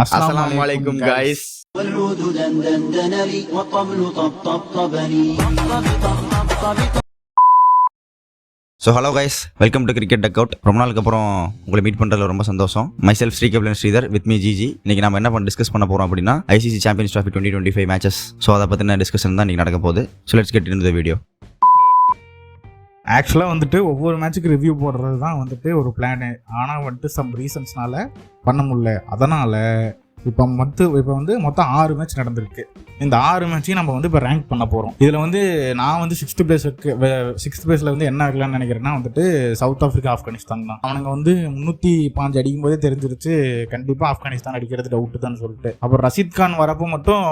அஸ்ஸலாமு அலைக்கும் guys. So hello guys, welcome to cricket dugout. ரொம்ப நாளுக்கு அப்புறம் உங்களை மீட் பண்ணுறதுல ரொம்ப சந்தோஷம். Myself Srikapilan Sridhar, with me GG. இன்னைக்கு நம்ம என்ன டிஸ்கஸ் பண்ண போகிறோம் அப்படின்னா ICC champions trophy 2025 matches. So அதை பற்றின டிஸ்கஷன் தான் இன்றைக்கி நடக்க போகுது. So let's get into the video. ஆக்சுவலாக வந்துட்டு மேட்சுக்கு ரிவ்யூ போடுறது தான் வந்துட்டு ஒரு பிளானு. ஆனால் வந்துட்டு சம் ரீசன்ஸ்னால பண்ண முடியல. அதனால் இப்போ வந்து மொத்தம் 6 மேட்ச் நடந்திருக்கு. இந்த 6 மேட்சையும் நம்ம வந்து இப்போ ரேங்க் பண்ண போகிறோம். இதில் வந்து நான் வந்து 6th பிளேஸில் வந்து என்ன வைக்கலாம்னு நினைக்கிறேன்னா வந்துட்டு சவுத் ஆஃப்ரிக்கா, ஆப்கானிஸ்தான் தான். அவனுங்க வந்து 305 அடிக்கும் போதே தெரிஞ்சிருச்சு கண்டிப்பாக ஆப்கானிஸ்தான் அடிக்கிறது டவுட்டு தான் சொல்லிட்டு. அப்புறம் ரஷீத் கான் வரப்போ மட்டும்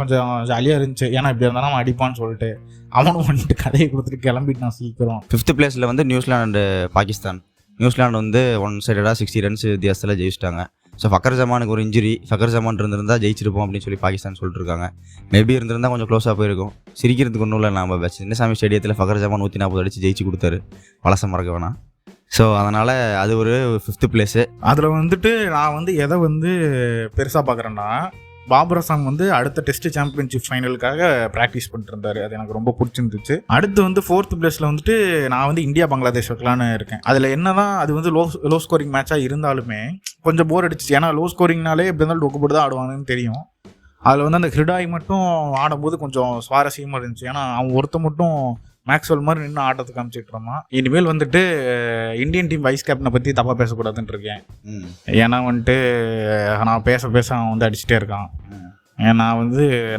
கொஞ்சம் ஜாலியாக இருந்துச்சு, ஏன்னா இப்படி இருந்தாலும் அவன் அடிப்பான்னு சொல்லிட்டு. அவனும் வந்துட்டு கதையை கொடுத்துட்டு கிளம்பிட்டான் சீக்கிரம். 5th பிளேஸில் வந்து நியூசிலாந்து அண்ட் பாகிஸ்தான். நியூசிலாந்து வந்து 1 சைடடாக 60 ரன்ஸ் வித்தியாசத்தில் ஜெயிச்சிட்டாங்க. ஸோ ஃபக்கர் ஜமானுக்கு ஒரு இன்ஜுரி, ஃபக்கர் ஜமான் இருந்திருந்தால் ஜெயிச்சிருப்போம் அப்படின்னு சொல்லி பாகிஸ்தான் சொல்லிட்டு இருக்காங்க. மேபி இருந்திருந்தால் கொஞ்சம் க்ளோஸாக போயிருக்கும். சிரிக்கிறதுக்கு ஒன்றும் இல்லை. நம்ம சின்னசாமி ஸ்டேடியத்தில் ஃபக்கர் ஜமான் 140 அடிச்சு ஜெயிச்சு கொடுத்தாரு, பழசம் மறக்க வேணாம். ஸோ அதனால் அது ஒரு 5th பிளேஸு. அதில் வந்துட்டு நான் வந்து எதை வந்து பெருசாக பார்க்குறேன்னா, பாபர் அசாம் வந்து அடுத்த டெஸ்ட் சாம்பியன்ஷிப் ஃபைனலுக்காக ப்ராக்டிஸ் பண்ணிட்டு இருந்தாரு. அது எனக்கு ரொம்ப பிடிச்சிருந்துச்சு. அடுத்து வந்து 4th பிளேஸில் வந்துட்டு நான் வந்து இந்தியா பங்களாதேஷ் வைக்கலான்னு இருக்கேன். அதில் என்னதான் அது வந்து லோ ஸ்கோரிங் மேட்சாக இருந்தாலுமே கொஞ்சம் போர் அடிச்சிச்சு. ஏன்னா லோ ஸ்கோரிங்னாலே எப்படி இருந்தாலும் டொக்கு போட்டு தான் ஆடுவாங்கன்னு தெரியும். அதில் வந்து அந்த கிரிடாய் மட்டும் ஆடும்போது கொஞ்சம் சுவாரஸ்யமாக இருந்துச்சு. ஏன்னா அவன் ஒருத்த மட்டும் மேக்ஸ்வெல் மாதிரி நின்று ஆட்டத்தை காமிச்சிட்டு இருந்தான். இனிமேல் வந்துட்டு இந்தியன் டீம் வைஸ் கேப்டனை பற்றி தப்பாக பேசக்கூடாதுன்னு இருக்கேன். ஏன்னா வந்துட்டு நான் பேச அவன் வந்து அடிச்சுட்டே இருக்கான்.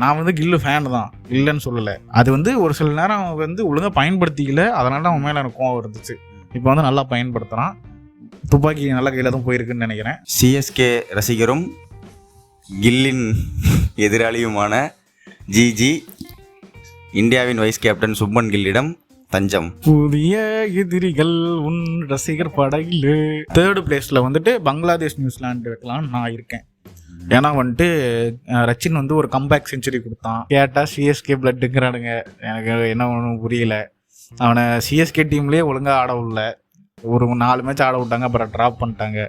நான் வந்து கில்லு ஃபேன் தான், இல்லைன்னு சொல்லலை. அது வந்து ஒரு சில நேரம் அவன் வந்து ஒழுங்காக பயன்படுத்திக்கல, அதனால அவன் மேலே எனக்கு கோவம் இருந்துச்சு. இப்போ வந்து நல்லா பயன்படுத்துகிறான். துப்பாக்கி நல்ல கையில் தான் போயிருக்குன்னு நினைக்கிறேன். சிஎஸ்கே ரசிகரும் கில்லின் எதிராளியுமான ஜிஜி இந்தியாவின் வைஸ் கேப்டன் சுப்மன் கில்லிடம் தஞ்சம். புதிய எதிரிகள் உன் ரசிகர் படையில். 3rd பிளேஸில் வந்துட்டு பங்களாதேஷ், நியூசிலாந்து வைக்கலாம்னு நான் இருக்கேன். ஏன்னா வந்துட்டு ரச்சின் வந்து ஒரு கம்பேக் செஞ்சுரி கொடுத்தான். கேட்டால் சிஎஸ்கே பிளட்டுங்கிறானுங்க. எனக்கு என்ன ஒன்றும் புரியல. அவனை சிஎஸ்கே டீம்லேயே ஒழுங்காக ஆட விடல. ஒரு 4 மேட்ச் ஆட விட்டாங்க, அப்புறம் ட்ராப் பண்ணிட்டாங்க.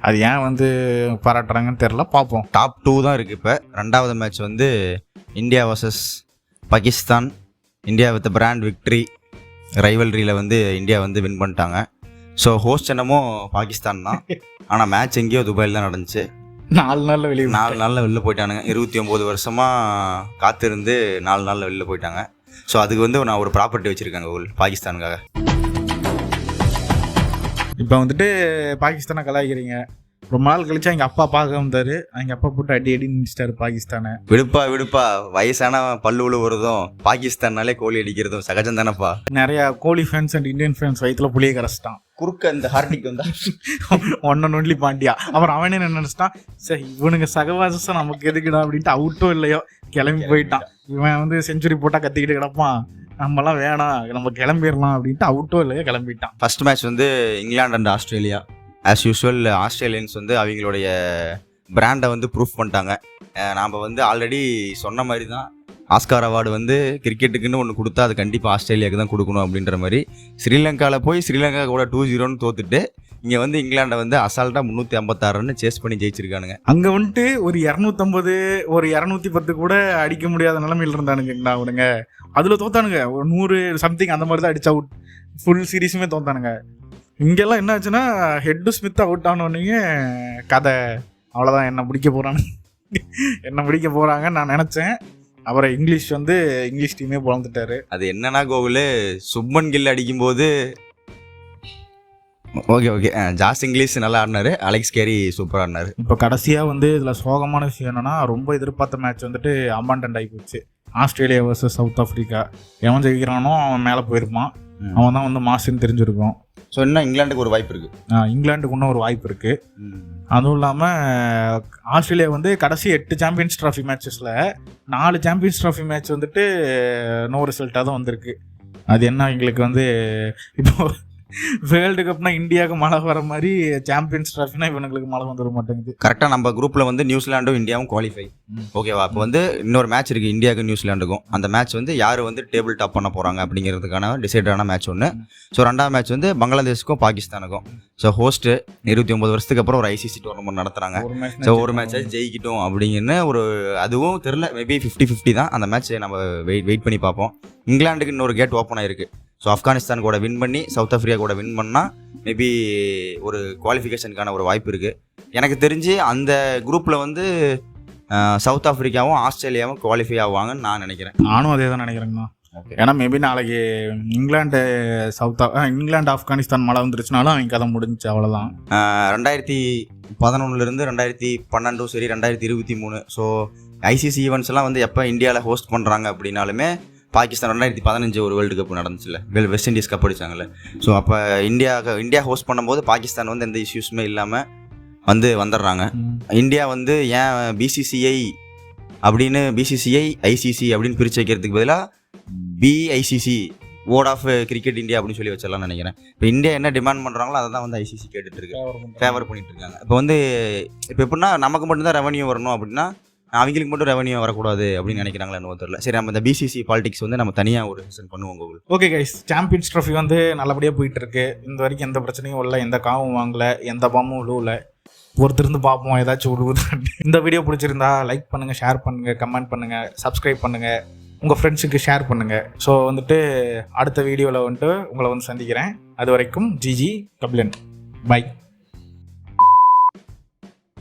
அது ஏன் வந்து பாராட்டுறாங்கன்னு தெரில, பார்ப்போம். டாப் 2 தான் இருக்குது. இப்போ 2வது மேட்ச் வந்து India versus Pakistan. India with brand victory ரைவல்ரியில் வந்து இந்தியா வந்து வின் பண்ணிட்டாங்க. ஸோ ஹோஸ்ட் என்னமோ பாகிஸ்தான் தான். ஆனால் மேட்ச் எங்கேயோ துபாயில் தான் நடந்துச்சு. 4 நாளில் வெளில போயிட்டானுங்க. 29 வருஷமாக காத்திருந்து 4 நாளில் வெளில போயிட்டாங்க. ஸோ அதுக்கு வந்து நான் ஒரு ப்ராப்பர்ட்டி வச்சுருக்கேங்க பாகிஸ்தானுக்காக. இப்போ வந்துட்டு பாகிஸ்தானை கலாய்க்கிறீங்க. ரொம்ப நாள் கழிச்சா எங்கள் அப்பா பார்க்க வந்தார். எங்கள் அப்பா போட்டு அடி நினைச்சிட்டாரு பாகிஸ்தானை. விடுப்பா வயசான பல்லு விழுவுறதும் பாகிஸ்தான்னாலே கோழி அடிக்கிறதும் சகஜம் தானப்பா. நிறையா கோழி ஃபேன்ஸ் அண்ட் இந்தியன் ஃபேன்ஸ் வயிற்றுல புளியை கரைச்சிட்டான். குறுக்க இந்த ஹார்டிக் வந்தா ஒன்னொன்லி பாண்டியா. அப்புறம் அவனே என்ன நினச்சிட்டான், சரி இவனுங்க சகவாசம் நமக்கு எதுக்குடா அப்படின்ட்டு அவுட்டோ இல்லையோ கிளம்பி போயிட்டான். இவன் வந்து செஞ்சுரி போட்டால் கத்திக்கிட்டு கிடப்பான், நம்மலாம் வேணாம் நம்ம கிளம்பிடலாம் அப்படின்ட்டு அவுட்டோ இல்லையோ கிளம்பிட்டான். ஃபர்ஸ்ட் மேட்ச் வந்து England and Australia. As usual Australians வந்து அவங்களுடைய பிராண்டை வந்து ப்ரூஃப் பண்ணிட்டாங்க. நாம் வந்து ஆல்ரெடி சொன்ன மாதிரி தான், ஆஸ்கார் அவார்டு வந்து கிரிக்கெட்டுக்குன்னு ஒன்று கொடுத்தா அது கண்டிப்பாக ஆஸ்திரேலியாவுக்கு தான் கொடுக்கணும் அப்படின்ற மாதிரி. ஸ்ரீலங்காவில் போய் ஸ்ரீலங்கா கூட 2-0 தோத்துட்டு இங்கே வந்து இங்கிலாண்டை வந்து அசால்ட்டாக 356 ரன் சேஸ் பண்ணி ஜெயிச்சிருக்கானுங்க. அங்கே வந்துட்டு ஒரு 250 ஒரு 210 கூட அடிக்க முடியாத நிலைமையில் இருந்தானுங்கண்ணா அவனுங்க. அதில் தோத்தானுங்க. ஒரு 100 சம்திங் அந்த மாதிரி தான் அடிச்சா அவுட். ஃபுல் சீரீஸுமே தோத்தானுங்க. இங்கெல்லாம் என்ன ஆச்சுன்னா ஹெட்டு ஸ்மித் அவுட் ஆனோடனே கதை அவ்வளோதான், என்ன பிடிக்க போகிறாங்கன்னு நான் நினச்சேன். அப்புறம் இங்கிலீஷ் டீமே பிறந்துட்டாரு. அது என்னன்னா கோகுல், சுப்மன் கில் அடிக்கும்போது ஓகே ஜாஸ் இங்கிலீஷ் நல்லா ஆடினாரு, அலெக்ஸ் கேரி சூப்பராக ஆடினாரு. இப்போ கடைசியாக வந்து இதில் சோகமான விஷயம் என்னென்னா, ரொம்ப எதிர்பார்த்த மேட்ச் வந்துட்டு அம்பாண்டன்ட் ஆகி போச்சு. Australia versus south Africa. எவன் ஜெயிக்கிறானோ அவன் மேலே போயிருப்பான். அவன் தான் வந்து மாசுன்னு தெரிஞ்சிருக்கும். ஸோ இன்னும் இங்கிலாந்துக்கு ஒரு வாய்ப்பு இருக்குது. இங்கிலாந்துக்கு இன்னும் ஒரு வாய்ப்பு இருக்குது. அதுவும் இல்லாமல் ஆஸ்திரேலியா வந்து கடைசி 8 சாம்பியன்ஸ் ட்ராஃபி மேட்சஸில் 4 சாம்பியன்ஸ் ட்ராஃபி மேட்ச் வந்துட்டு நோ ரிசல்ட்டாக தான் வந்திருக்கு. அது என்ன எங்களுக்கு வந்து இப்போ வேர்ல்டு கப்னா இந்தியாவுக்கு மழை வர மாதிரி சாம்பியன்ஸ் ட்ராஃபினா இவனுங்களுக்கு மழை வந்துட மாட்டேங்குது. கரெக்டாக நம்ம குரூப்பில் வந்து நியூசிலாண்டும் இந்தியாவும் குவாலிஃபை. ஓகேவா? அப்போ வந்து இன்னொரு மேட்ச் இருக்குது இந்தியாவுக்கும் நியூசிலாண்டுக்கும். அந்த மேட்ச் வந்து யார் வந்து டேபிள் டாப் பண்ண போகிறாங்க அப்படிங்கிறதுக்கான டிசைடான மேட்ச் ஒன்று. ஸோ ரெண்டாவது மேட்ச் வந்து பங்களாதேஷுக்கும் பாகிஸ்தானுக்கும். ஸோ ஹோஸ்ட்டு 29 வருஷத்துக்கு அப்புறம் ஒரு ஐசிசி டோர்னமெண்ட் நடத்துகிறாங்க. ஸோ ஒரு மேட்சை ஜெயிக்கிட்டோம் அப்படிங்கன்னு ஒரு அதுவும் தெரில, மேபி 50-50 தான். அந்த மேட்ச் நம்ம வெயிட் பண்ணி பார்ப்போம். இங்கிலாந்துக்கு இன்னொரு கேட் ஓப்பன் ஆயிருக்கு. ஸோ ஆப்கானிஸ்தான் கூட வின் பண்ணி சவுத் ஆஃப்ரிக்கா கூட வின் பண்ணால் மேபி ஒரு குவாலிஃபிகேஷனுக்கான ஒரு வாய்ப்பு இருக்குது. எனக்கு தெரிஞ்சு அந்த குரூப்பில் வந்து சவுத் ஆஃப்ரிக்காவும் ஆஸ்திரேலியாவும் குவாலிஃபை ஆவாங்கன்னு நான் நினைக்கிறேன். நானும் அதே தான் நினைக்கிறேங்கண்ணா. ஏன்னா மேபி நாளைக்கு இங்கிலாந்து ஆப்கானிஸ்தான் மழை வந்துருச்சுனாலும் அவங்க கதை முடிஞ்சிச்சு, அவ்வளோதான். 2011 2012 சரி 2023. ஸோ ஐசிசி ஈவெண்ட்ஸ்லாம் வந்து எப்போ இந்தியாவில் ஹோஸ்ட் பண்ணுறாங்க அப்படின்னாலுமே பாகிஸ்தான் 2015 ஒரு வேர்ல்டு கப் நடந்துச்சுல்ல, வெஸ்ட் இண்டீஸ் கப் அடிச்சாங்கல்ல. ஸோ அப்போ இந்தியா ஹோஸ்ட் பண்ணும்போது பாகிஸ்தான் வந்து எந்த இஷ்யூஸுமே இல்லாமல் வந்துடுறாங்க. இந்தியா வந்து ஏன் பிசிசிஐ ஐசிசி அப்படின்னு பிரித்து வைக்கிறதுக்கு பதிலாக PICC board of cricket India அப்படின்னு சொல்லி வச்சிடலாம்னு நினைக்கிறேன். இப்போ இந்தியா என்ன டிமாண்ட் பண்ணுறாங்களோ அதை தான் வந்து ஐசிசி கேட்டுட்டு இருக்கு, ஃபேவர் பண்ணிட்டு இருக்காங்க. இப்போ எப்படின்னா நமக்கு மட்டும்தான் ரெவன்யூ வரணும் அப்படின்னா அவங்களுக்கு மட்டும் ரெவன்யூ வரக்கூடாது அப்படின்னு நினைக்கிறாங்களா என்ன தெரியல. சரி, நம்ம இந்த பிசிசி பாலிடிக்ஸ் வந்து நம்ம தனியாக ஒரு செஷன் பண்ணுவோம் Google. Okay guys, champions trophy வந்து நல்லபடியாக போயிட்டு இருக்கு. இந்த வரைக்கும் எந்த பிரச்சனையும் இல்லை, எந்த காவும் வாங்கலை, எந்த பாம்பும் விழுவல. பொறுத்திருந்து பார்ப்போம் ஏதாச்சும் விழுவுது. இந்த வீடியோ பிடிச்சிருந்தா லைக் பண்ணுங்கள், ஷேர் பண்ணுங்கள், கமெண்ட் பண்ணுங்கள், சப்ஸ்கிரைப் பண்ணுங்கள், உங்கள் ஃப்ரெண்ட்ஸுக்கு ஷேர் பண்ணுங்கள். ஸோ வந்துட்டு அடுத்த வீடியோவில் வந்துட்டு உங்களை வந்து சந்திக்கிறேன். அது வரைக்கும் ஜிஜி கபிலன், பை.